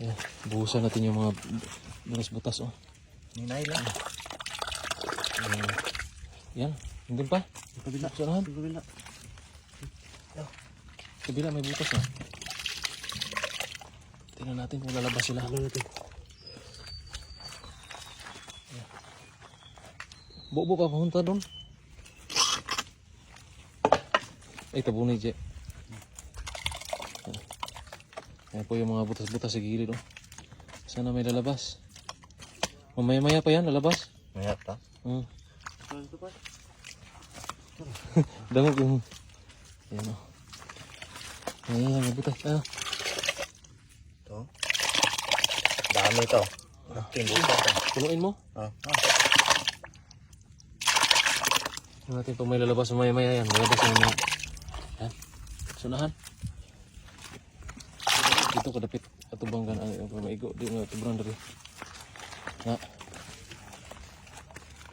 Ayan, buhusan natin yung mga butas-butas, oh. Ninay lang. Yan, hindi pa. Kabila. Sanahan. Kabila. Kabila may butas na. Tingnan natin kung lalabas sila. Tingnan natin. Buo pa papunta doon. Ay, tabunay, Je. Ayan po yung mga butas-butas sa gilid, oh. Sana may lalabas. Mamaya-maya pa yan, lalabas. Mayat pa. Damog yung... Ayan, oh. Ayan, may butas. Ah. Ito. Dami ito. Laking butas. Punuin mo. Tingnan natin pag may lalabas mamaya-maya yan. Lalabas na mga... Ayan. Sunahan. Dito kadapit atubanggan ang maigo. Di nga tubrang dari. Na.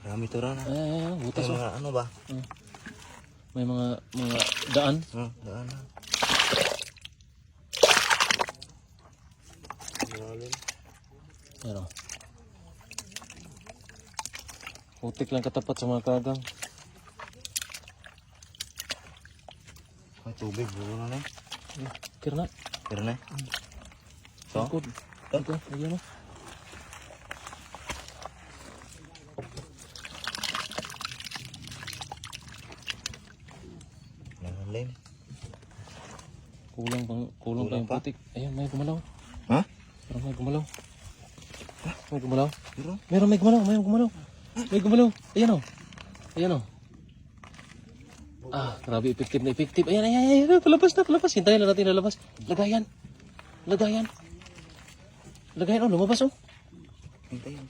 Dami ito rin. Ayan, butas, oh. Mga ano ba? May mga daan. Daan na. Ayan, oh. Putik lang katapat sa mga kagang. May tubig. Buo na na. Kirna. Pero na. So? Likod. Ito, lagyan mo. Lalim. Kulang pa yung pa? putik. Ayun, may gumalaw. Ha? Meron may gumalaw. May gumalaw. Pero? Meron may gumalaw. May gumalaw. May gumalaw. Ayan, oh. Ayan, oh. Ah, grabe, effective na effective. Ayan, ayan, ayan. Palabas na, palabas. Hintayin na natin lalabas. Lagayan. Lagayan. Lagayan, oh. Lumabas, oh. Hintay.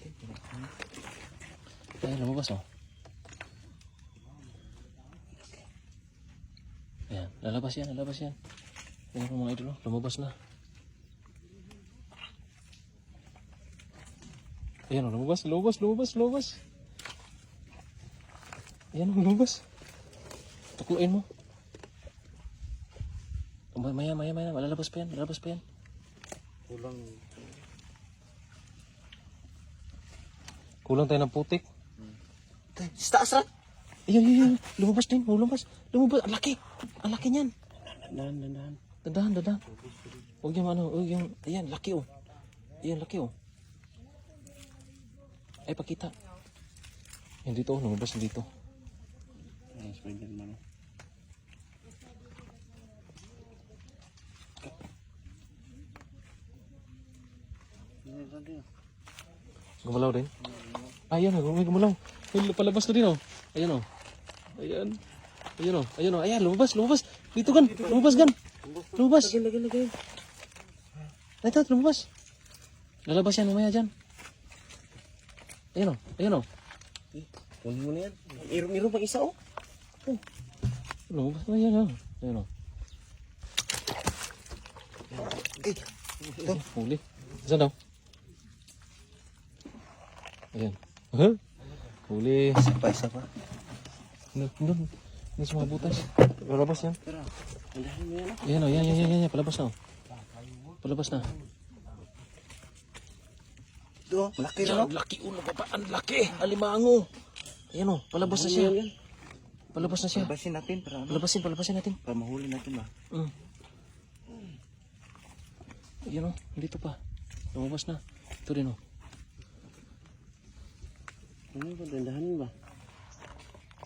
Ayan, lumabas, oh. Ayan, lalabas yan, lalabas yan. Ayan, mga idol, oh. Lumabas na. Ayan, oh. Lumabas. Ayan, oh. Lumabas. Tukluin mo. Maya. Lalabas pa yan. Kulang tayo ng putik. Sa taas rin. Ayun. Lumabas din. Lumabas. Ang laki. Ang laki niyan. Dandahan. Huwag yung ano. Ayan, laki, oh. Ayan, laki, oh. Ay, pakita. Yan dito, oh. Lumabas dito. Spider-Man. Gumalaw din. Ayan, may gumalaw. May palabas na din, oh. Ayan, oh. Ayan, oh. Ayan, lumabas. Dito gan. Lumabas. Lagay. Ito, lumabas. Lalabas yan mamaya dyan. Ayan, oh. Kunin mo na yan. Iro pang isa, oh. Lumabas. Ayan, oh. Ito. Huli. Saan daw? Ayan. Huh? Huli. Isa pa. Doon sa mga butas. Palabas yan. Pero, andahin mo yan, oh. Ayan, yan. Palabas na, oh. Palabas na. Ito, malaki rin, Yan, oh. laki, oh. Ang laki. Alimango. Ayan, oh. Palabas na siya. Palabas na siya. Palabasin natin. Para ano? Palabasin natin. Para mahuli natin ba? Ayan, oh. Dito pa. Lumabas na. Ito rin, oh. Ano ba? Dandahan ba?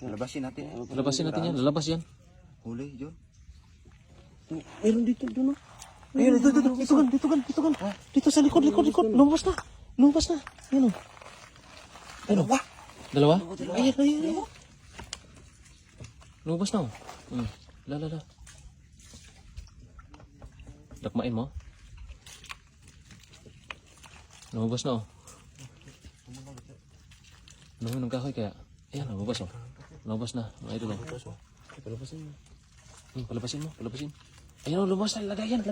Palabasin natin. Lalabasin natin yan. Lalabas yan. Huli, John. Meron dito, doon, oh. Ayun, dito gan. Dito sa likod. Lumabas na. Ayan, oh. Ayan, oh. Dalawa? Ayan. Lumabas na, oh. La. Dakmain mo. Lumabas na, oh. Ano ng kahoy kaya? Ayan, lumabas, oh. Lumabas na, mga idol, oh. Palabasin mo. Ayan, oh, lumabas na. Lagayan.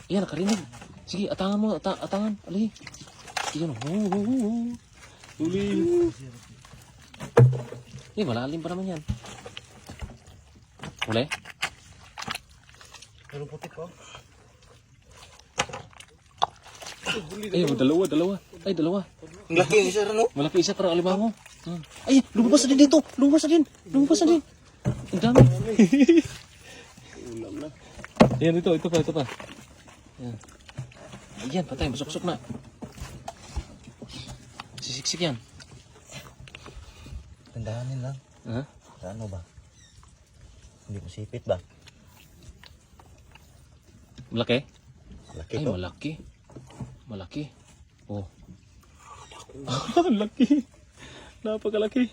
Ayan, nakarinig. Sige, atangan mo. Atangan. Alihi. Ayan, oh. Huli. Malalim pa naman yan. Huli? Meron putik, oh. Ay, dalawa. Ay, dalawa. Ang laki yung isa rin, oh. Malaki isa para alimango. Ay, lumabas na din dito. Lumabas na din. Ang dami. Ulam na. Ayan, ito pa. Ayan. Ayan, patay. Masuk-sok na. Sisiksik yan. Tandahanin lang. Ha? Ano ba? Hindi mo sipit ba? Malaki? Laki Ay, to. malaki. Oh. Laki. Napakalaki.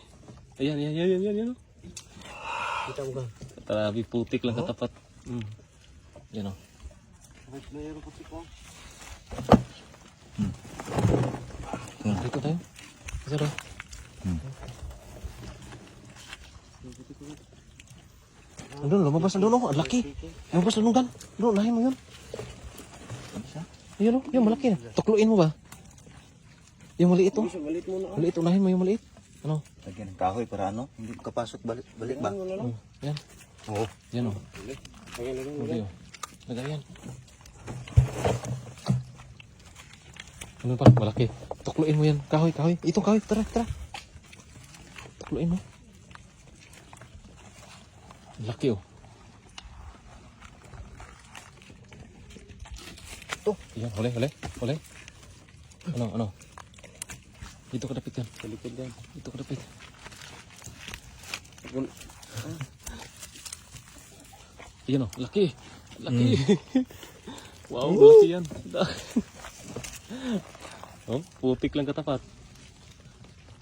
Ayan. Oh. Kita mo ba? Tarabi, putik lang katapat. Yan o. Mayroon po si Pong. Dito tayo. Isa daw. Andun, lumabas na doon. Ang laki. Lumabas na doon, Dan. Doon, nahin mo yun. Ayun o, yung malaki. Tukluin mo ba? Yung maliit o. Malit mo na. Maliit, unahin mo yung maliit. Ano? Lagyan ng kahoy para ano? Hindi kapasok balik ba? Yan. Oo. Yan o. Lagay o. Lagay yan. Ano pa? Malaki. Tukluin mo yan. Kahoy. Itong kahoy. Tara. Tukluin mo. Laki o. Ito. Yan. Huli. Ano? Dito kadapit yan. Sa likod yan. Dito kadapit. Yan o. Laki. Wow, malaki yan. Oh, putik lang katapat.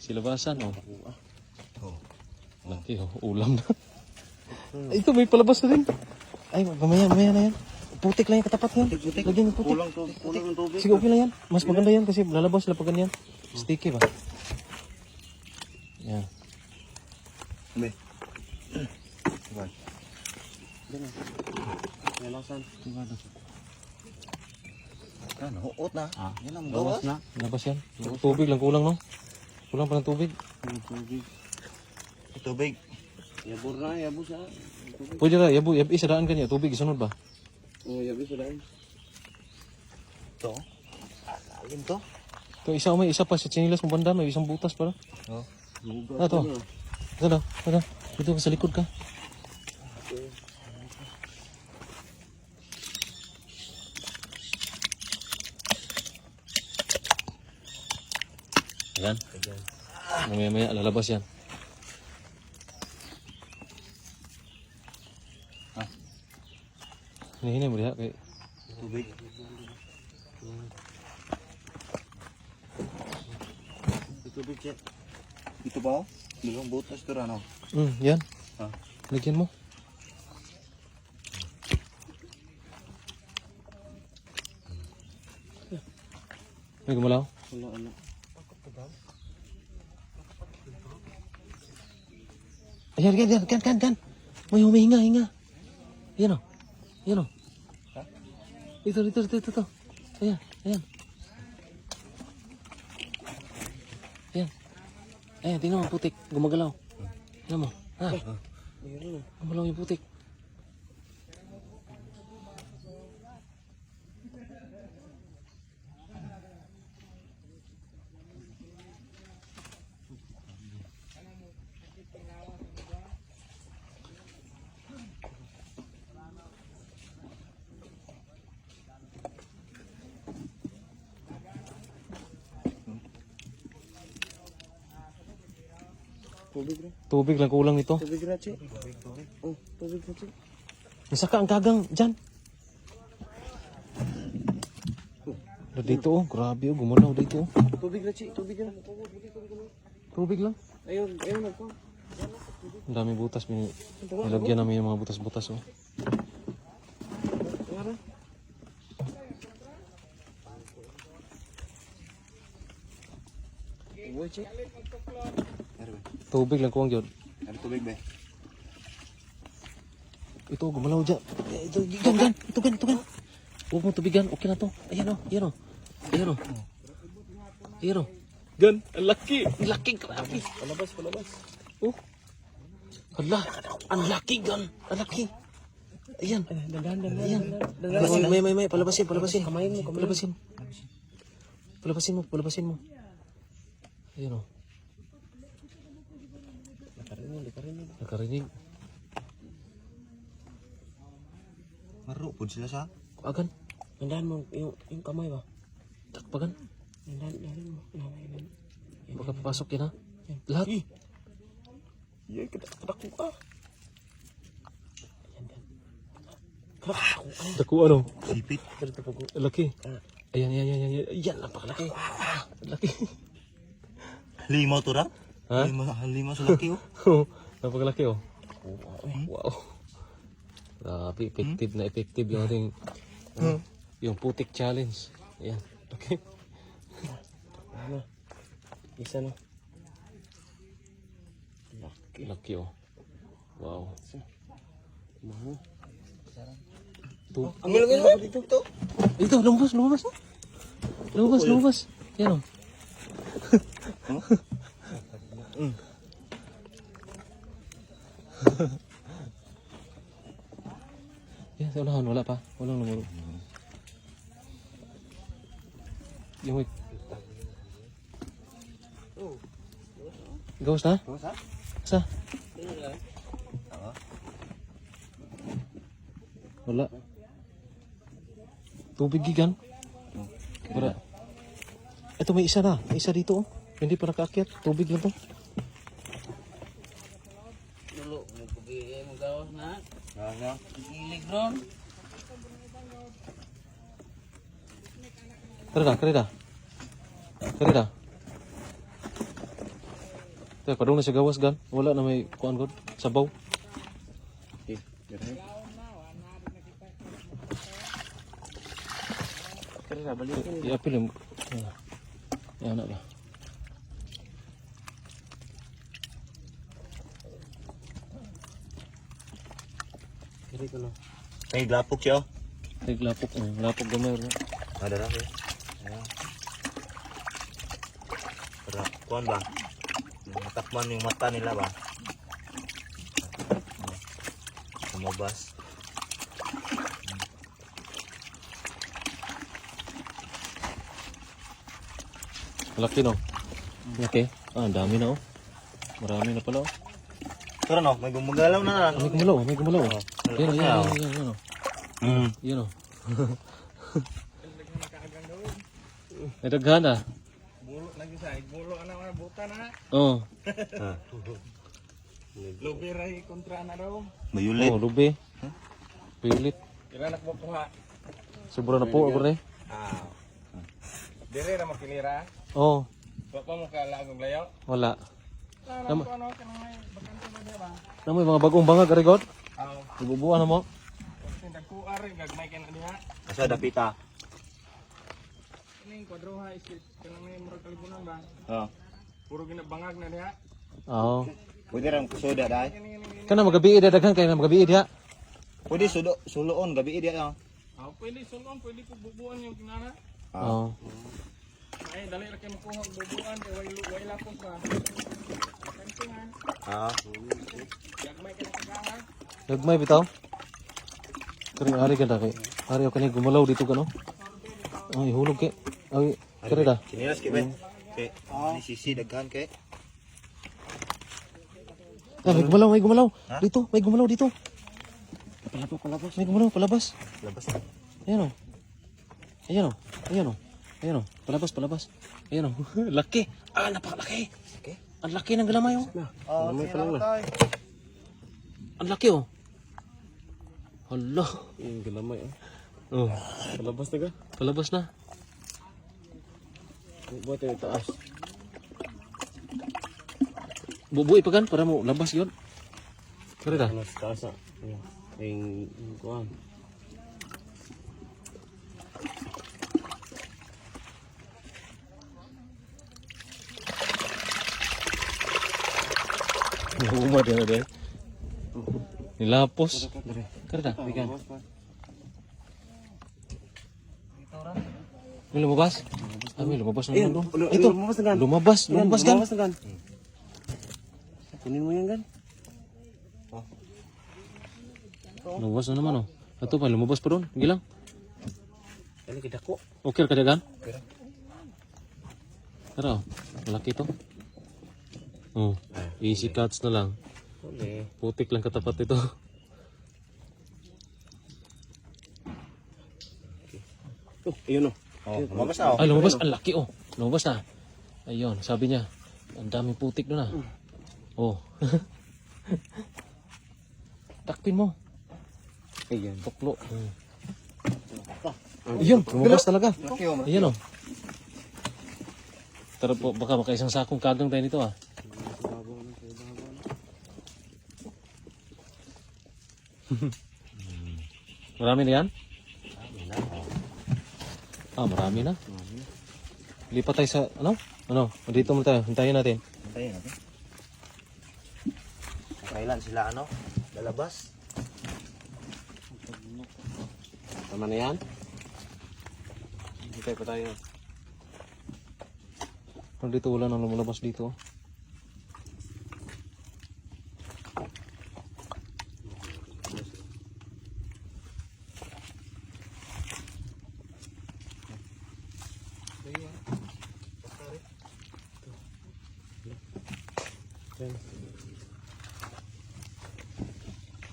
Silabasan o. Oh. Laki o. Ulam na. Ito, may palabas na rin. Ay, mamaya na yan. Putik lang yung katapat yan. Lagyan yung putik. Kulang ng tubig. Sige, okay lang yan. Mas maganda yan kasi lalabas sila pag ganyan. Sticky ba? Yan. Be. Diba? Nalasan. Ano, huot na. Yan ang gawas na. Labas yan. Tubig lang kulang, no? Kulang pa ng tubig. Tubig. Yabor na, yabos na. Pwede na, yabi sa daan kanya. Tubig, isunod ba? Oo, yabos na dahil. Ito. Alin to? Ito, may isa pa sa chinilas mo banda. May isang butas para. Oo. Ito. Ito. Dito ka sa likod ka. Ayan. Mamaya lalabas yan. Hinahinay mo diha kay Tubig. Tubig siya. Ito ba oh? Dalawang butas ito ano? yan. Ha? Lagyan mo. May gumalaw? Wala. Ayan, gan. May humihinga. Ayan o. Ha? Ito. Ayan. Ayan, tingnan mo putik. Gumagalaw. Tingnan mo. Ha? Gumagalaw yung putik. Tubig lang kulang nito. Tubig na, Chi. Oh, tubig na, Chi. Nasaka ang gagang dyan. Dito oh, grabe oh, gumalaw dito oh. Tubig na, Chi. Tubig na. Tubig lang. Ayun na po. Ang daming butas. Nilagyan namin yung mga butas-butas oh. Uy, Chi. Tubig lang kuwang yun. Ano tubig ba? Ito, gumalaw dyan. Ito, gan. Huwag mo tubigan. Okay na to. Ayan o. Gan, ang laki. Ang laki, grabe. Palabas. Oh. Hala, ang laki, gan. Ang laki. Ayan. Ayan. May. Palabasin. Palabasin. Palabasin mo, palabasin mo. Ayun o. Nakarinig. Maro po sila sa. Agan. Nandahan mo yung kamay ba? Takpagan. Nandahan mo. Baka papasok yan ha. Lahat. Yan, kadak ko ka. Dako ano? Sipit. Laki. Ayan. Yan, napakalaki. Laki. Halimaw to ra? Ha? Halimaw sa laki oh. Napakalaki oh. Wow. Grabe, effective yung ating yung putik challenge. Ayan. Okay. Ano? Isa na. Laki oh. Wow. Maho. Ambil dito. Ito, lumabas. Lumabas. Yan oh. Yan, sa unahan, wala pa. Walang lumuro. Yung wait. Gawas na? Sa? Wala. Tubig gigan. Wala. Ito may isa na. May isa dito oh. Hindi pa nakaakyat. Tubig lang to. Dulu, mo gawas na. Nga. Gilig ron. Karida. Teka, padung na siya gawas gan. Wala na may kuan god. Sabaw. Karena balikin. Iapil yung... Yan na ba? Kiri ko na. May glapok siya oh. Ay, lapok. Lapok gamay. Ada ra eh. Para kuan ba? Takman yung mata nila ba? Lumabas. Laki no? Laki? Ah, ang dami na oh. Marami na pala oh. Pero no, may gumagalaw na. May gumalaw. Yan oh. Yan oh. May daghan ah. Bulo lagi sa bulo ana mga buta na. Oo. Lobe ray kontra na daw. Mayulit. Oh, lubi. Pilit. Kira nak buha. Siguro na po ako rin. Ah. Dire na makilira. Oo. Wa pa mo ka lagong layaw. Wala. Ano ano kanang may bakante mo dia ba? Namoy mga bagong bangag arigot. Aw. Ibubuan na mo. Tindag ku are gagmay kana diha. Asa dapita? Ning kwadroha iskit kanang may murag kalibunan ba? Oh. Puro ginabangag na diha. Oo. Pwede ram kusoda dai. Kana magabi ida daghan kay na magabi dia. Pwede suloon gabi dia. Aw pwede sulong pwede ko bubuan yung kinara. Oo. Ay dali ra kay makuha og bubuan kay way lapos ba. Bakante ha. Ah. Gagmay kana kagaha. Nagmay bitaw. Kani ari ka kay. Ari ako ni gumalaw dito kano. Ay hulog kay. Ay karida. Sinilas kay ben. Kay ni sisi daghan kay. Ah, may gumalaw. Ha? Dito, may gumalaw dito. Palabas. May gumalaw, palabas. Labas. Ayan o. Palabas. Ayan o. Laki. Ah, napakalaki. Okay. Ang laki ng galamay o. Ah, may pala tay. Ang laki o. Hala. Yung galamay Oh, Palabas na ka. palabas na. Buat yung taas. Bubuhay pa gan para mo labas yun. Karida. Ano sa taas ah. Yung kuhan. Umad yan na dahil. Nilapos. Karida. Bigan. May lumabas? Ah, may lumabas na naman doon. Ito. Lumabas na gan. Lumabas gan. Lumabas na gan. Kunin mo yan gan. Lumabas na naman oh. Ito pa, lumabas pa doon. Gilang. Dali kita ko. Okay ka dagan? Tara, malaki to. Oh, easy cuts na lang. Huli. Putik lang katapat ito. Oh, ayun oh. Oh, lumabas na. Ay, lumabas. Ang laki oh. Lumabas na. Ayun, sabi niya. Ang daming putik doon ah. Oh. Takpin mo. Ayan. Tuklo. Ayun, lumabas talaga. Laki oh. Ayan oh. Tara po, baka isang sakong kagang tayo nito ah. Marami na yan? Ah, marami na. Lipat tayo sa, ano? Ano? Dito muna tayo. Hintayin natin. Hintayin natin. Kailan sila ano? Lalabas? Tama na yan? Hintay pa tayo. Pero dito wala nang lumabas dito.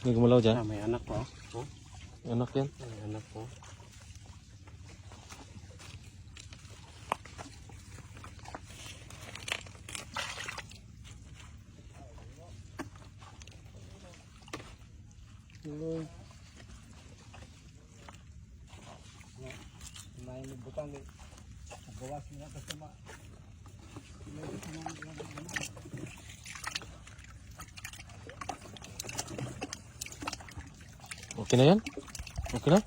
May gumalaw dyan? May anak pa. Oh, Anak yan. may anak po. Okay na yan? Okay na?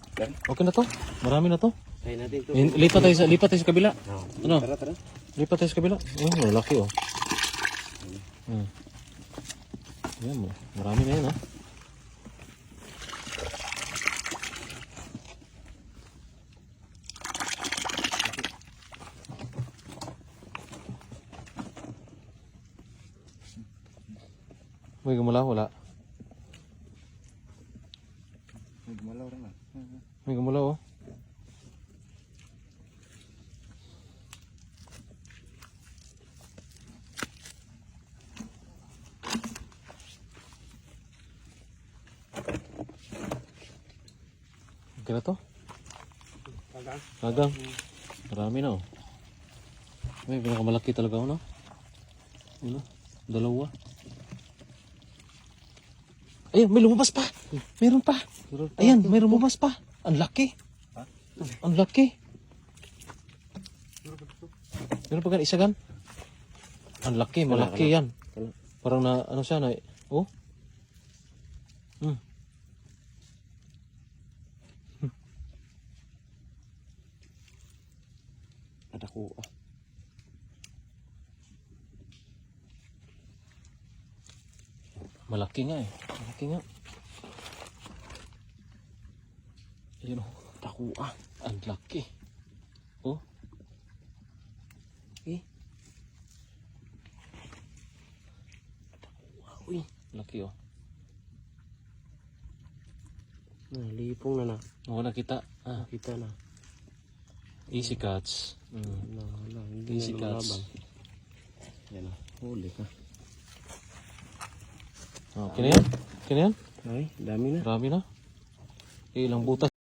Okay na to? Marami na to? Tayo natin ito. Lipat tayo sa kabila. Ano? Tara, tara. Lipat tayo sa kabila. Oh, laki oh. Yan mo. Marami na yan ah. May gumalaw, wala. May gumalaw rin ah. May gumalaw oh. Okay na to? Kagang. Marami na oh. May pinakamalaki talaga oh no? Ano? Dalawa. Ayun, may lumabas pa. Meron pa. Ayan, may lumabas pa. Ang laki. Ang laki. Meron pa gan isa gan? Ang laki, malaki yan. Parang na, ano siya na, oh. Ada ko. Malaki nga eh. Malaki nga. Ayun oh. Takua. Ang laki. Oh. Eh. Uy. Laki oh. Lipong na na. Oo, nakita. Ah, Kita na. easy cuts. Hindi Easy na cuts. lumalaban. Yan na. Huli ka. Okay na yan? Okay na yan? Ay, dami na. Marami na. Ilang butas.